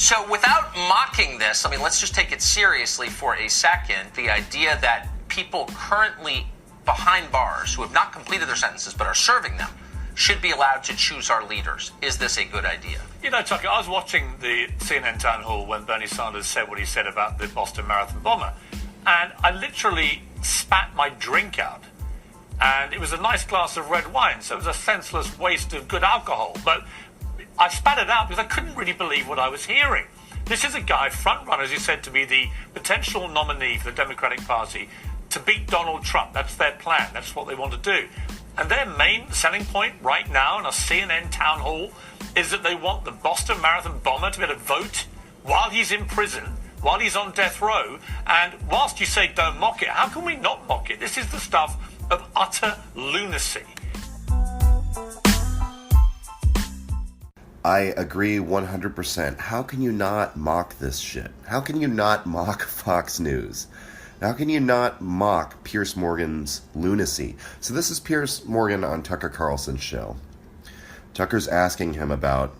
So without mocking this, I mean, let's just take it seriously for a second. The idea that people currently behind bars who have not completed their sentences but are serving them should be allowed to choose our leaders. Is this a good idea? You know, Tucker, I was watching the CNN town hall when Bernie Sanders said what he said about the Boston Marathon bomber, and I literally spat my drink out. And it was a nice glass of red wine, so it was a senseless waste of good alcohol. But I spat it out because I couldn't really believe what I was hearing. This is a guy, front runner, as you said, to be the potential nominee for the Democratic Party to beat Donald Trump. That's their plan. That's what they want to do. And their main selling point right now in a CNN town hall is that they want the Boston Marathon bomber to be able to vote while he's in prison, while he's on death row. And whilst you say don't mock it, how can we not mock it? This is the stuff of utter lunacy. I agree 100%. How can you not mock this shit? How can you not mock Fox News? How can you not mock Piers Morgan's lunacy? So this is Piers Morgan on Tucker Carlson's show. Tucker's asking him about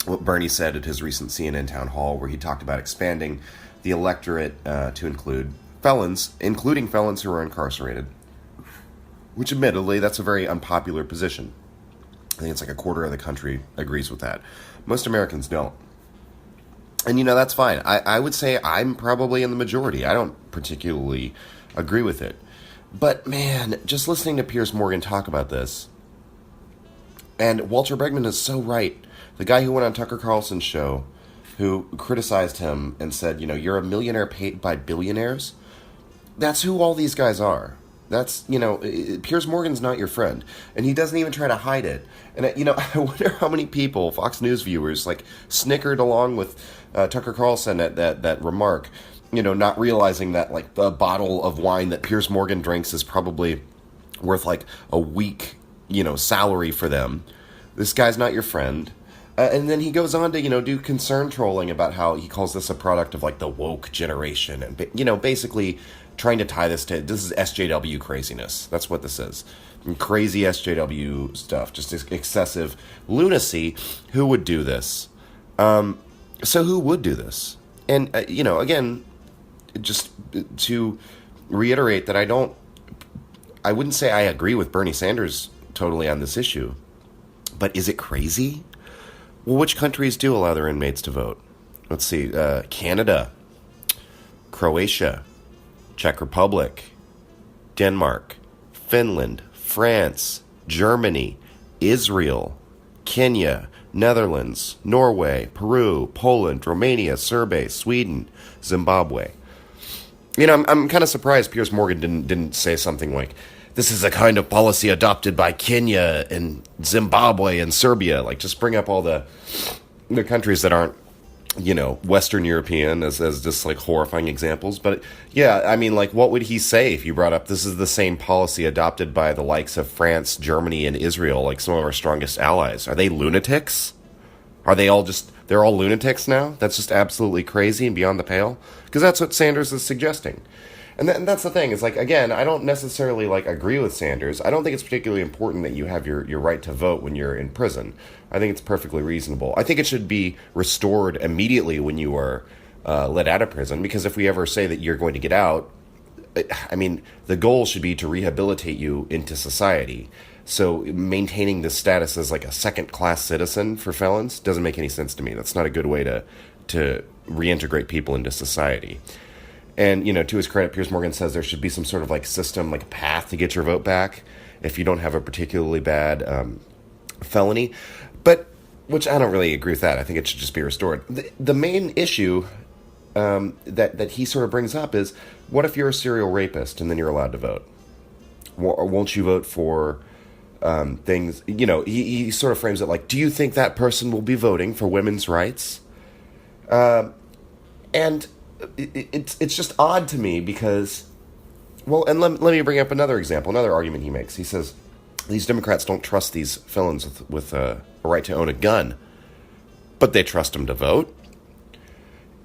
what Bernie said at his recent CNN town hall, where he talked about expanding the electorate to include felons, including felons who are incarcerated. Which, admittedly, that's a very unpopular position. I think it's like a quarter of the country agrees with that. Most Americans don't. And, you know, that's fine. I would say I'm probably in the majority. I don't particularly agree with it. But, man, just listening to Piers Morgan talk about this, and Walter Bregman is so right. The guy who went on Tucker Carlson's show, who criticized him and said, you know, you're a millionaire paid by billionaires. That's who all these guys are. That's, you know, Piers Morgan's not your friend. And he doesn't even try to hide it. And, you know, I wonder how many people, Fox News viewers, like, snickered along with Tucker Carlson at that remark, you know, not realizing that, like, a bottle of wine that Piers Morgan drinks is probably worth, like, a week, you know, salary for them. This guy's not your friend. And then he goes on to, you know, do concern trolling about how he calls this a product of, like, the woke generation. And, you know, basically trying to tie this is SJW craziness. That's what this is. And crazy SJW stuff. Just excessive lunacy. Who would do this? So who would do this? And, you know, again, just to reiterate that I wouldn't say I agree with Bernie Sanders totally on this issue. But is it crazy? Well, which countries do allow their inmates to vote? Let's see. Canada, Croatia, Czech Republic, Denmark, Finland, France, Germany, Israel, Kenya, Netherlands, Norway, Peru, Poland, Romania, Serbia, Sweden, Zimbabwe. You know, I'm kind of surprised Piers Morgan didn't say something like, this is a kind of policy adopted by Kenya and Zimbabwe and Serbia. Like, just bring up all the countries that aren't, you know, Western European as just like horrifying examples. But yeah, I mean, like, what would he say if you brought up this is the same policy adopted by the likes of France, Germany, and Israel, like some of our strongest allies? Are they lunatics? Are they all they're all lunatics now? That's just absolutely crazy and beyond the pale? Because that's what Sanders is suggesting. And that's the thing, is like, again, I don't necessarily like agree with Sanders. I don't think it's particularly important that you have your right to vote when you're in prison. I think it's perfectly reasonable. I think it should be restored immediately when you are let out of prison, because if we ever say that you're going to get out, I mean, the goal should be to rehabilitate you into society. So maintaining the status as like a second-class citizen for felons doesn't make any sense to me. That's not a good way to reintegrate people into society. And, you know, to his credit, Piers Morgan says there should be some sort of like system, like a path to get your vote back if you don't have a particularly bad felony. But, which I don't really agree with that. I think it should just be restored. The main issue that he sort of brings up is, what if you're a serial rapist and then you're allowed to vote? Won't you vote for things? You know, he sort of frames it like, do you think that person will be voting for women's rights? And it's just odd to me because, well, and let me bring up another example, another argument he makes. He says these Democrats don't trust these felons with a right to own a gun, but they trust them to vote.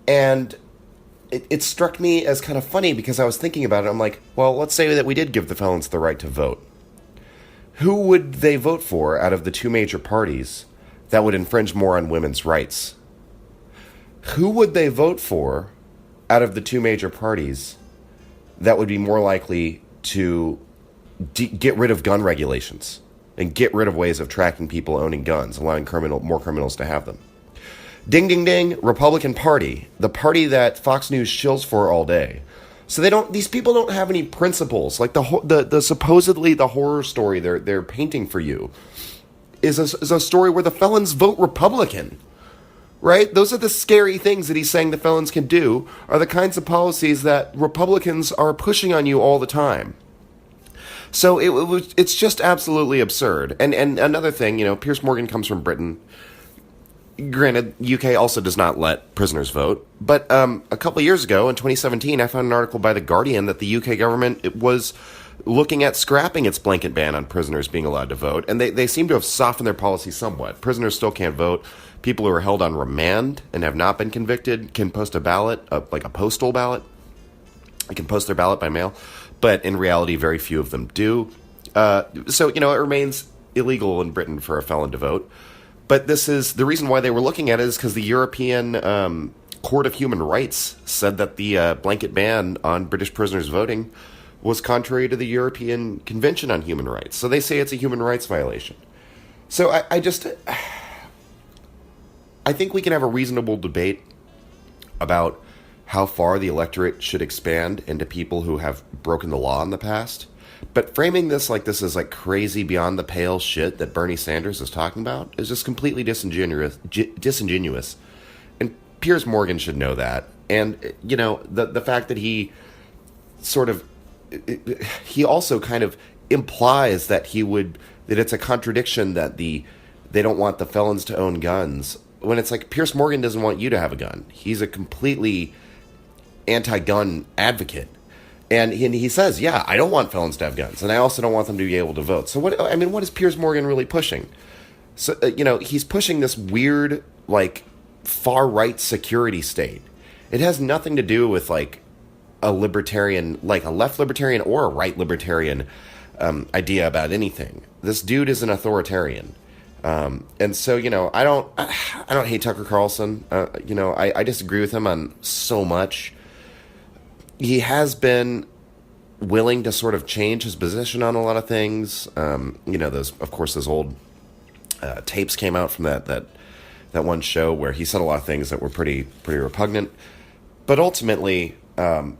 And it struck me as kind of funny because I was thinking about it. I'm like, well, let's say that we did give the felons the right to vote. Who would they vote for out of the two major parties that would infringe more on women's rights? who would they vote for out of the two major parties that would be more likely to get rid of gun regulations and get rid of ways of tracking people owning guns, allowing more criminals to have them? Ding, ding, ding, Republican Party, the party that Fox News shills for all day. So these people don't have any principles. Like the supposedly the horror story they're painting for you is a story where the felons vote Republican, right? Those are the scary things that he's saying the felons can do, are the kinds of policies that Republicans are pushing on you all the time. So it's just absolutely absurd. And another thing, Piers Morgan comes from Britain. Granted, UK also does not let prisoners vote. But a couple of years ago, in 2017, I found an article by The Guardian that the UK government was looking at scrapping its blanket ban on prisoners being allowed to vote. And they seem to have softened their policy somewhat. Prisoners still can't vote. People who are held on remand and have not been convicted can post a ballot, like a postal ballot. They can post their ballot by mail. But in reality, very few of them do. So, it remains illegal in Britain for a felon to vote. But this is the reason why they were looking at it is because the European Court of Human Rights said that the blanket ban on British prisoners voting was contrary to the European Convention on Human Rights. So they say it's a human rights violation. So I think we can have a reasonable debate about how far the electorate should expand into people who have broken the law in the past. But framing this like this is like crazy beyond the pale shit that Bernie Sanders is talking about is just completely disingenuous. And Piers Morgan should know that. And, the fact that he also kind of implies that that it's a contradiction that they don't want the felons to own guns, when it's like Piers Morgan doesn't want you to have a gun. He's a completely anti-gun advocate. And he says, yeah, I don't want felons to have guns, and I also don't want them to be able to vote. So what is Piers Morgan really pushing? So, he's pushing this weird, far-right security state. It has nothing to do with, a libertarian, a left-libertarian or a right-libertarian idea about anything. This dude is an authoritarian. And so, I don't hate Tucker Carlson. I disagree with him on so much. He has been willing to sort of change his position on a lot of things. Those old tapes came out from that one show where he said a lot of things that were pretty repugnant. But ultimately, God,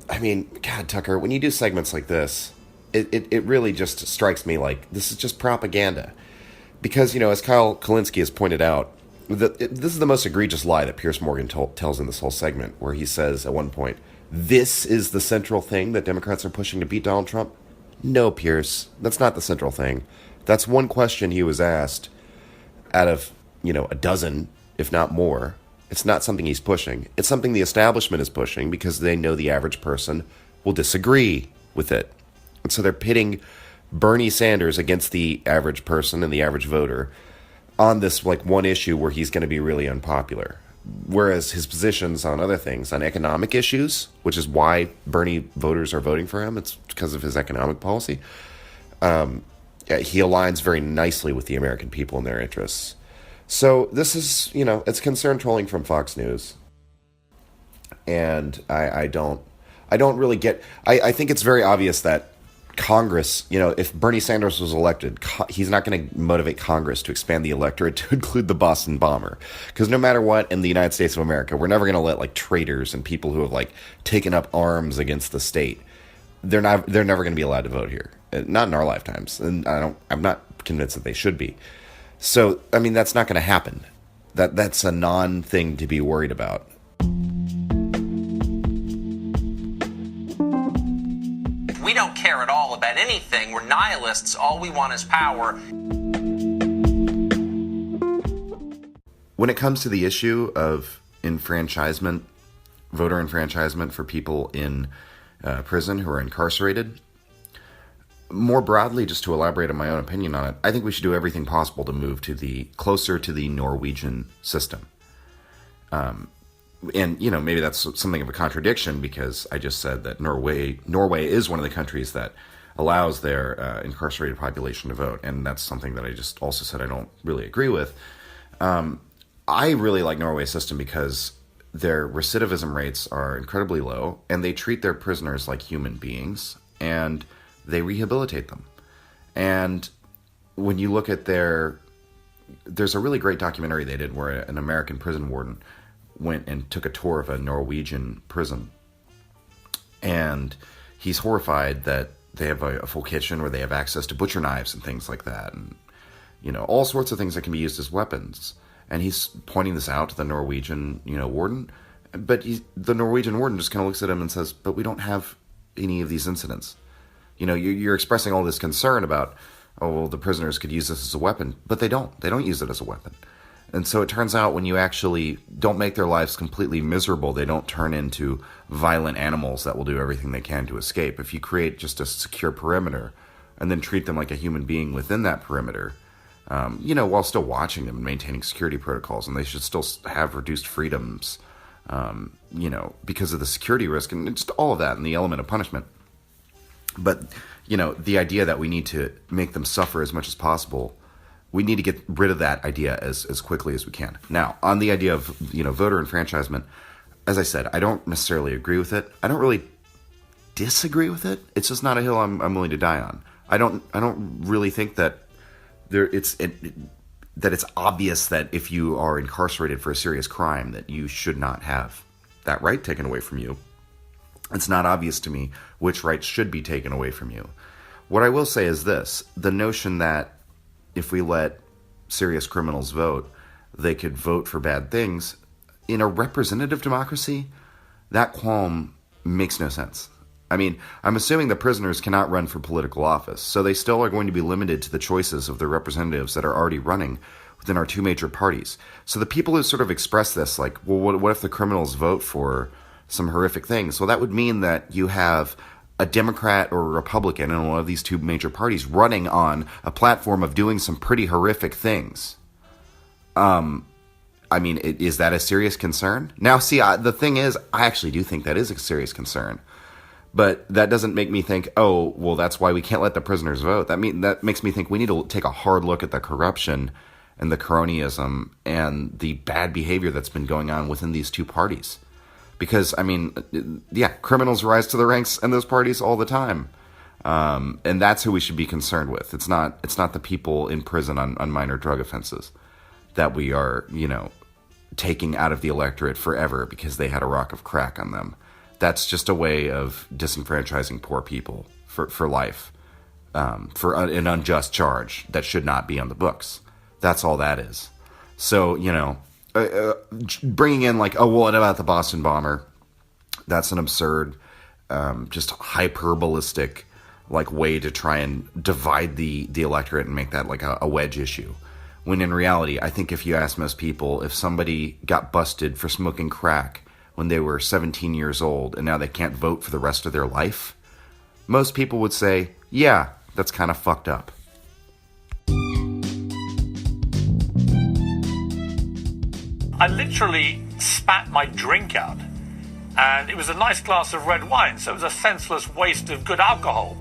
Tucker, when you do segments like this, it really just strikes me like this is just propaganda. Because, as Kyle Kulinski has pointed out, this is the most egregious lie that Piers Morgan tells in this whole segment, where he says at one point, this is the central thing that Democrats are pushing to beat Donald Trump? No, Piers, that's not the central thing. That's one question he was asked out of, a dozen, if not more. It's not something he's pushing. It's something the establishment is pushing because they know the average person will disagree with it. And so they're pitting Bernie Sanders against the average person and the average voter on this one issue where he's going to be really unpopular. Whereas his positions on other things, on economic issues, which is why Bernie voters are voting for him, it's because of his economic policy, he aligns very nicely with the American people and their interests. So this is, it's concern trolling from Fox News. And I don't really get, I think it's very obvious that Congress, if Bernie Sanders was elected, he's not going to motivate Congress to expand the electorate to include the Boston bomber. Because no matter what, in the United States of America, we're never going to let traitors and people who have taken up arms against the state, they're never going to be allowed to vote here. Not in our lifetimes. And I'm not convinced that they should be. So, that's not going to happen. That's a non-thing to be worried about. We don't care at all about anything. We're nihilists. All we want is power. When it comes to the issue of enfranchisement, voter enfranchisement for people in prison who are incarcerated, more broadly, just to elaborate on my own opinion on it, I think we should do everything possible to move closer to the Norwegian system. And, maybe that's something of a contradiction because I just said that Norway is one of the countries that allows their incarcerated population to vote. And that's something that I just also said I don't really agree with. I really like Norway's system because their recidivism rates are incredibly low, and they treat their prisoners like human beings, and they rehabilitate them. And when you look at there's a really great documentary they did where an American prison warden went and took a tour of a Norwegian prison. And he's horrified that they have a full kitchen where they have access to butcher knives and things like that. And, all sorts of things that can be used as weapons. And he's pointing this out to the Norwegian, warden. But the Norwegian warden just kind of looks at him and says, but we don't have any of these incidents. You're expressing all this concern about, oh, well, the prisoners could use this as a weapon. But they don't. They don't use it as a weapon. And so it turns out when you actually don't make their lives completely miserable, they don't turn into violent animals that will do everything they can to escape. If you create just a secure perimeter and then treat them like a human being within that perimeter, while still watching them and maintaining security protocols, and they should still have reduced freedoms, because of the security risk and just all of that and the element of punishment. But, the idea that we need to make them suffer as much as possible, we need to get rid of that idea as quickly as we can. Now, on the idea of, voter enfranchisement, as I said, I don't necessarily agree with it. I don't really disagree with it. It's just not a hill I'm willing to die on. I don't really think that that it's obvious that if you are incarcerated for a serious crime that you should not have that right taken away from you. It's not obvious to me which rights should be taken away from you. What I will say is this: the notion that if we let serious criminals vote, they could vote for bad things. In a representative democracy, that qualm makes no sense. I mean, I'm assuming the prisoners cannot run for political office, so they still are going to be limited to the choices of the representatives that are already running within our two major parties. So the people who sort of express this, like, well, what if the criminals vote for some horrific things? Well, that would mean that you have a Democrat or a Republican in one of these two major parties running on a platform of doing some pretty horrific things. I mean, is that a serious concern? Now, see, the thing is, I actually do think that is a serious concern. But that doesn't make me think, oh, well, that's why we can't let the prisoners vote. That makes me think we need to take a hard look at the corruption and the cronyism and the bad behavior that's been going on within these two parties. Because, I mean, yeah, criminals rise to the ranks in those parties all the time. And that's who we should be concerned with. It's not the people in prison on minor drug offenses that we are, taking out of the electorate forever because they had a rock of crack on them. That's just a way of disenfranchising poor people for life, for an unjust charge that should not be on the books. That's all that is. So, bringing in like, oh, well, what about the Boston bomber? That's an absurd, just hyperbolistic, like, way to try and divide the electorate and make that like a wedge issue. When in reality, I think if you ask most people, if somebody got busted for smoking crack when they were 17 years old and now they can't vote for the rest of their life, most people would say, yeah, that's kind of fucked up. I literally spat my drink out, and it was a nice glass of red wine, so it was a senseless waste of good alcohol.